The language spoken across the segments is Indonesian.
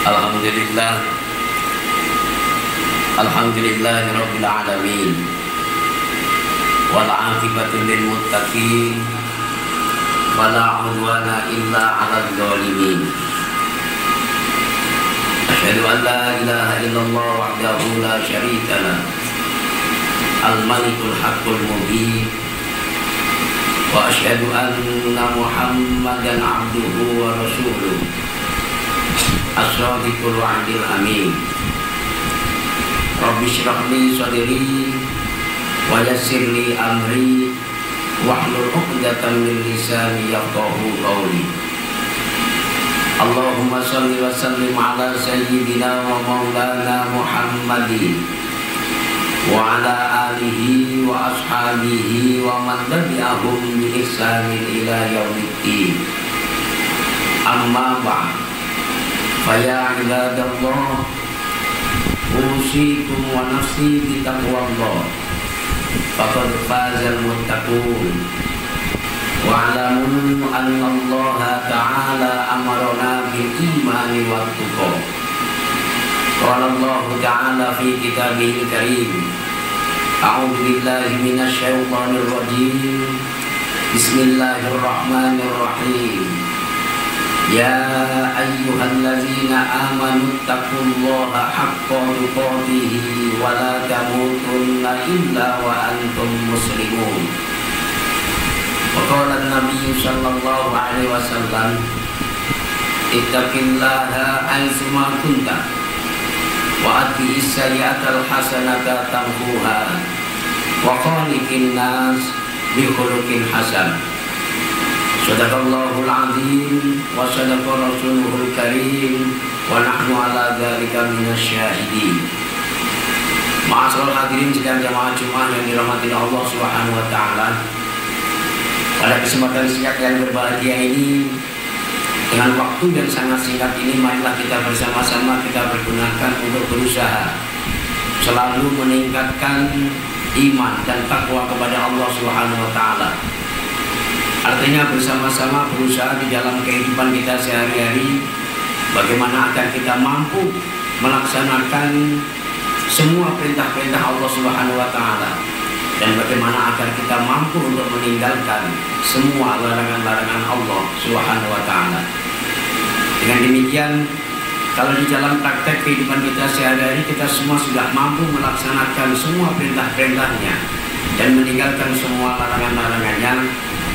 Alhamdulillah, Alhamdulillahirabbil alamin. Wal 'aqibatu lil muttaqin. Wala 'udwana illa 'alal zalimin. Asyhadu an la ilaha illallah wahdahu la syarika lah. Al-Malikul Haqqul Mubin. Wa asyhadu anna Muhammadan 'abduhu wa rasuluh. As-Sadiqul Wa'dil Amin. Rabbi shrah li sadri wa yassir li amri wahlul 'uqdatam min lisani yafqahu qawli. Allahumma shalli wa sallim ala sayyidina wa maulana Muhammadin wa ala alihi wa ashabihi wa man tabi'ahum bi ihsanin ila yaumiddin. Amma ba'd. Faya ibadallah, usikum wa nafsi bitaqwallah. Faqad fazal muttaqun. Wa'lamu anna Allah ta'ala amarna bil imani wat tuqa. Qala Allah ta'ala fi kitabihil karim. A'udzu billahi minasy syaithanir rajim. Bismillahirrahmanirrahim. Ya ayyuhallazina amanu taqullaha haqqa tuqatih wa la tamutunna illa wa antum muslimun. Wa qala an-nabiy sallallahu alaihi wasallam, ittaqillaha haitsu ma kunta wa atbi'is sayyi'atal hasanata tamhuha wa khaliqin nas bi khuluqin hasan. Sadaqallahul azim wa sadaqa rasuluhul karim wa nahnu ala dzalika minasyahidin. Ma'asyiral hadirin sidang jamaah Jumat yang dirahmati Allah Subhanahu wa taala. Pada kesempatan singkat yang berbahagia ini, dengan waktu yang sangat singkat ini, marilah kita bersama-sama kita pergunakan untuk berusaha selalu meningkatkan iman dan takwa kepada Allah Subhanahu wa taala. Artinya bersama-sama berusaha di dalam kehidupan kita sehari-hari, bagaimana agar kita mampu melaksanakan semua perintah-perintah Allah Subhanahu wa taala, dan bagaimana agar kita mampu untuk meninggalkan semua larangan-larangan Allah Subhanahu wa taala. Dengan demikian, kalau di dalam praktek kehidupan kita sehari-hari kita semua sudah mampu melaksanakan semua perintah-perintahnya dan meninggalkan semua larangan-larangannya,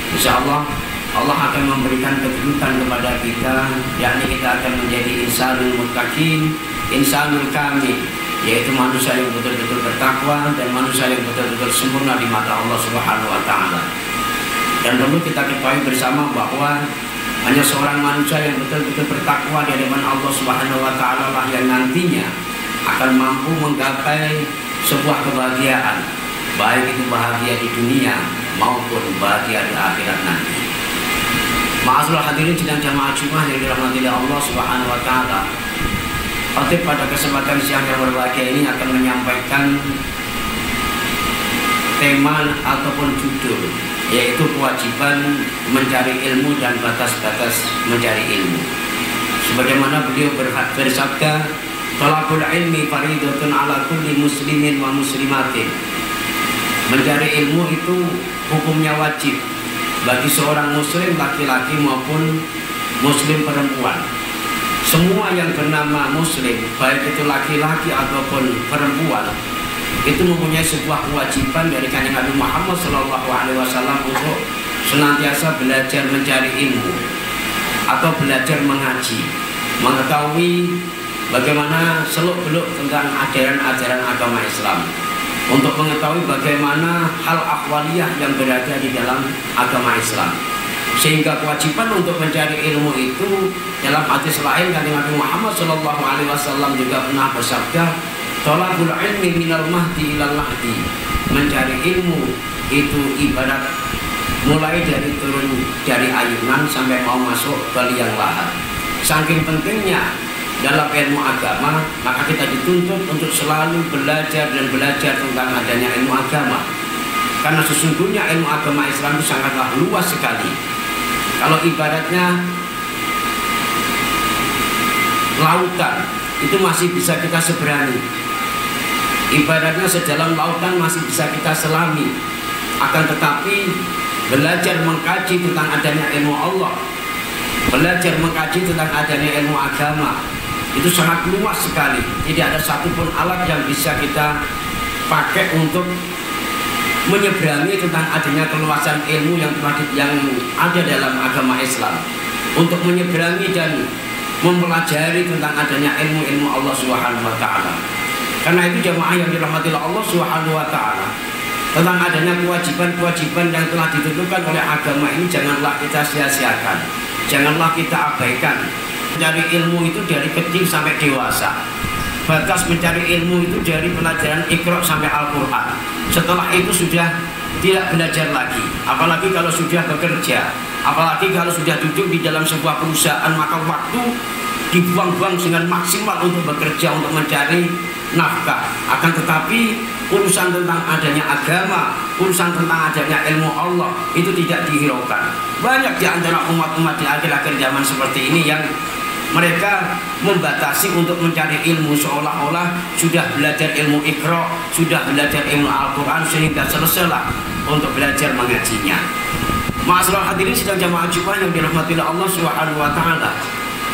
insya Allah Allah akan memberikan kedudukan kepada kita, yakni kita akan menjadi insanul muttaqin, insanul kamil, yaitu manusia yang betul-betul bertakwa dan manusia yang betul-betul sempurna di mata Allah Subhanahu wa taala. Dan perlu kita ketahui bersama bahwa hanya seorang manusia yang betul-betul bertakwa di hadapan Allah Subhanahu wa taala lah yang nantinya akan mampu menggapai sebuah kebahagiaan, baik itu bahagia di dunia maupun bahagia di akhirat nanti. Ma'asyiral hadirin sidang jamaah Jumat yang dirahmati Allah Subhanahu wa taala. Khatib pada kesempatan siang yang berbahagia ini akan menyampaikan tema ataupun judul, yaitu kewajiban mencari ilmu dan batas-batas mencari ilmu. Sebagaimana beliau bersabda, "Talabul ilmi faridatun ala kulli muslimin wa muslimatin." Mencari ilmu itu hukumnya wajib bagi seorang muslim laki-laki maupun muslim perempuan. Semua yang bernama muslim, baik itu laki-laki ataupun perempuan, itu mempunyai sebuah kewajiban dari Kanjeng Nabi Muhammad SAW untuk senantiasa belajar mencari ilmu atau belajar mengaji, mengetahui bagaimana seluk-beluk tentang ajaran-ajaran agama Islam, untuk mengetahui bagaimana hal akhwaliyah yang berada di dalam agama Islam. Sehingga kewajiban untuk mencari ilmu itu, dalam hadis lain Kanjeng Nabi Muhammad SAW juga pernah bersabda, "Thalabul ilmi minal mahdi ilal lahdi." Mencari ilmu itu ibarat mulai dari turun dari ayunan sampai mau masuk ke liang lahat. Saking pentingnya dalam ilmu agama, maka kita dituntut untuk selalu belajar dan belajar tentang adanya ilmu agama. Karena sesungguhnya ilmu agama Islam itu sangatlah luas sekali. Kalau ibaratnya lautan itu masih bisa kita seberangi. Ibaratnya sedalam lautan masih bisa kita selami. Akan tetapi belajar mengkaji tentang adanya ilmu Allah, belajar mengkaji tentang adanya ilmu agama, itu sangat luas sekali. Tidak ada satupun alat yang bisa kita pakai untuk menyeberangi tentang adanya keluasan ilmu yang ada dalam agama Islam, untuk menyeberangi dan mempelajari tentang adanya ilmu-ilmu Allah Subhanahu wa taala. Karena itu jamaah yang dirahmati Allah Subhanahu wa taala, tentang adanya kewajiban-kewajiban yang telah ditentukan oleh agama ini janganlah kita sia-siakan, janganlah kita abaikan. Mencari ilmu itu dari kecil sampai dewasa. Batas mencari ilmu itu dari pelajaran Iqra sampai Al-Quran. Setelah itu sudah tidak belajar lagi. Apalagi kalau sudah bekerja, apalagi kalau sudah duduk di dalam sebuah perusahaan, maka waktu dibuang-buang dengan maksimal untuk bekerja, untuk mencari nafkah. Akan tetapi urusan tentang adanya agama, urusan tentang adanya ilmu Allah itu tidak dihiraukan. Banyak di antara umat-umat di akhir-akhir zaman seperti ini yang mereka membatasi untuk mencari ilmu, seolah-olah sudah belajar ilmu Iqra, sudah belajar ilmu Al-Quran, sehingga selesailah untuk belajar mengajinya. Ma'asyiral hadirin sidang jamaah Jumat yang dirahmati Allah Subhanahu wa taala.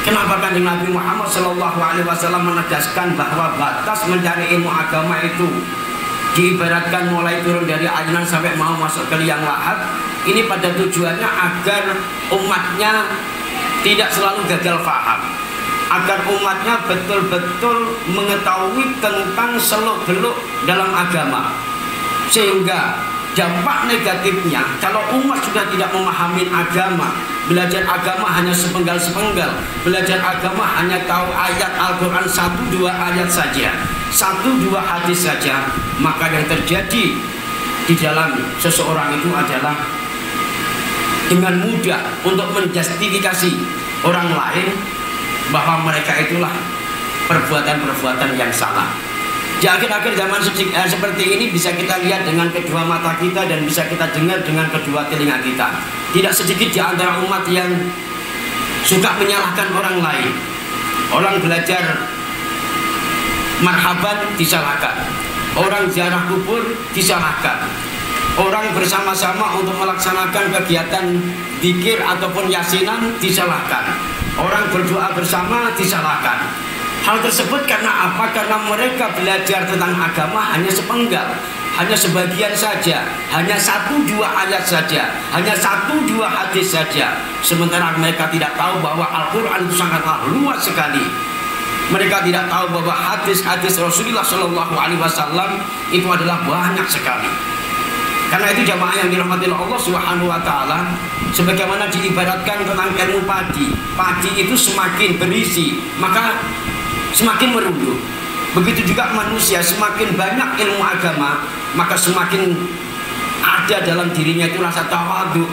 Kenapa Kanjeng Nabi Muhammad sallallahu alaihi wasallam menegaskan bahwa batas mencari ilmu agama itu diibaratkan mulai turun dari ayunan sampai mau masuk ke liang lahat. Ini pada tujuannya agar umatnya tidak selalu gagal paham, agar umatnya betul-betul mengetahui tentang seluk-beluk dalam agama, sehingga dampak negatifnya kalau umat sudah tidak memahami agama, belajar agama hanya sepenggal-sepenggal, belajar agama hanya tahu ayat Al-Quran 1-2 ayat saja, 1-2 hadis saja, maka yang terjadi di dalam seseorang itu adalah dengan mudah untuk menjustifikasi orang lain bahwa mereka itulah perbuatan-perbuatan yang salah. Di akhir-akhir zaman seperti ini bisa kita lihat dengan kedua mata kita dan bisa kita dengar dengan kedua telinga kita. Tidak sedikit di antara umat yang suka menyalahkan orang lain. Orang belajar marhaban disalahkan, orang ziarah kubur disalahkan, orang bersama-sama untuk melaksanakan kegiatan zikir ataupun yasinan disalahkan, orang berdoa bersama disalahkan. Hal tersebut karena apa? Karena mereka belajar tentang agama hanya sepenggal, hanya sebagian saja, hanya 1-2 ayat saja, hanya 1-2 hadis saja. Sementara mereka tidak tahu bahwa Al-Quran itu sangatlah luas sekali. Mereka tidak tahu bahwa hadis-hadis Rasulullah SAW itu adalah banyak sekali. Karena itu jamaah yang dirahmati Allah Subhanahu wa taala, sebagaimana diibaratkan tentang ilmu padi. Padi itu semakin berisi, maka semakin merunduk. Begitu juga manusia, semakin banyak ilmu agama, maka semakin ada dalam dirinya itu rasa tawadhu,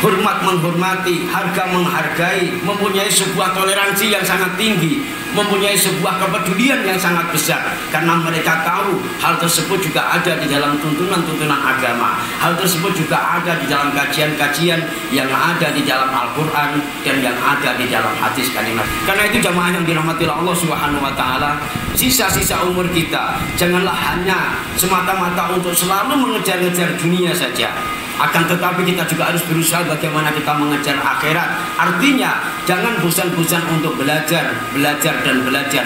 hormat menghormati, harga menghargai, mempunyai sebuah toleransi yang sangat tinggi, mempunyai sebuah kepedulian yang sangat besar. Karena mereka tahu hal tersebut juga ada di dalam tuntunan-tuntunan agama, hal tersebut juga ada di dalam kajian-kajian yang ada di dalam Al-Quran dan yang ada di dalam hadis kalimat. Karena itu jamaah yang dirahmati Allah Subhanahu wa taala, sisa-sisa umur kita janganlah hanya semata-mata untuk selalu mengejar-ngejar dunia saja. Akan tetapi kita juga harus berusaha bagaimana kita mengejar akhirat. Artinya jangan bosan-bosan untuk belajar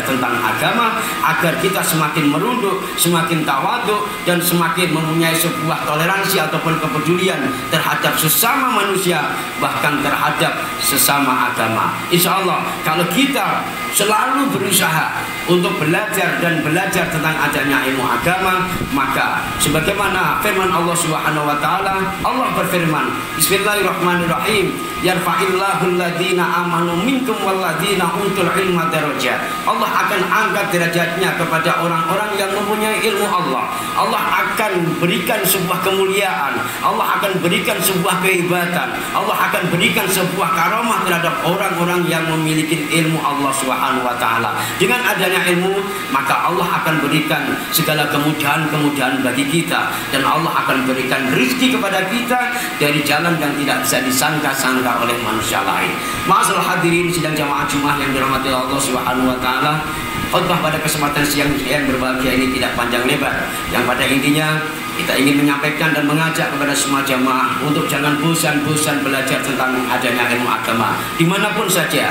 tentang agama, agar kita semakin merunduk, semakin tawadhu, dan semakin mempunyai sebuah toleransi ataupun kepedulian terhadap sesama manusia, bahkan terhadap sesama agama. Insya Allah kalau kita selalu berusaha untuk belajar tentang adanya ilmu agama, maka sebagaimana firman Allah Subhanahu wa taala, Allah berfirman, Bismillahirrahmanirrahim, yarfa'illahu alladhina amanu minkum walladhina utul ilma darajat. Allah akan angkat derajatnya kepada orang-orang yang mempunyai ilmu Allah. Allah akan berikan sebuah kemuliaan, Allah akan berikan sebuah kehebatan, Allah akan berikan sebuah karamah terhadap orang-orang yang memiliki ilmu Allah Subhanahu Subhanahu wa taala. Dengan adanya ilmu, maka Allah akan berikan segala kemudahan-kemudahan bagi kita, dan Allah akan berikan rezeki kepada kita dari jalan yang tidak bisa disangka-sangka oleh manusia lain. Ma'asyiral hadirin sidang jamaah Jumat yang dirahmati Allah Subhanahu wa taala. Khutbah pada kesempatan siang yang berbahagia ini tidak panjang lebar, yang pada intinya kita ingin menyampaikan dan mengajak kepada semua jamaah untuk jangan bosan-bosan belajar tentang adanya ilmu agama dimanapun saja,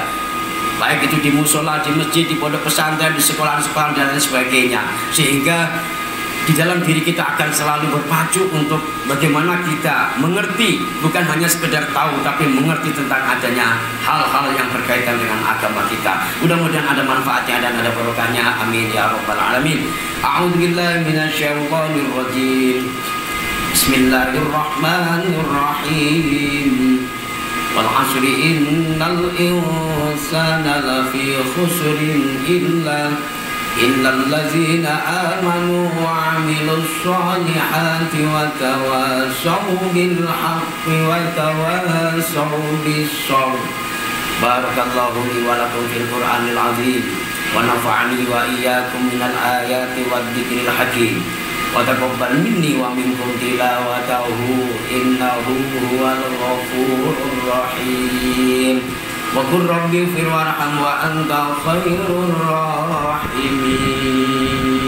baik itu di musola, di masjid, di pondok pesantren, di sekolah-sekolah dan lain sebagainya, sehingga di dalam diri kita akan selalu berpacu untuk bagaimana kita mengerti, bukan hanya sekedar tahu, tapi mengerti tentang adanya hal-hal yang berkaitan dengan agama kita. Mudah-mudahan ada manfaatnya dan ada barokahnya. Amin ya rabbal alamin. A'udzubillahi minasyaitonir rajim. Bismillahirrahmanirrahim. Wal 'asri innal insana lafi khusrin illal ladzina amanu wa 'amilus solihati wa tawassaw bil haqqi wa tawassaw bis sabr. Barakallahu li wa lakum fil Qur'anil 'azim wa nafa'ani wa iyyakum minal ayati wad dzikril hakim. Wa taqabbal minni wa minkum tilawatahu innahu huwal ghafurur rahim. Wa qur rabbi ighfir warham wa anta khairur rahimin.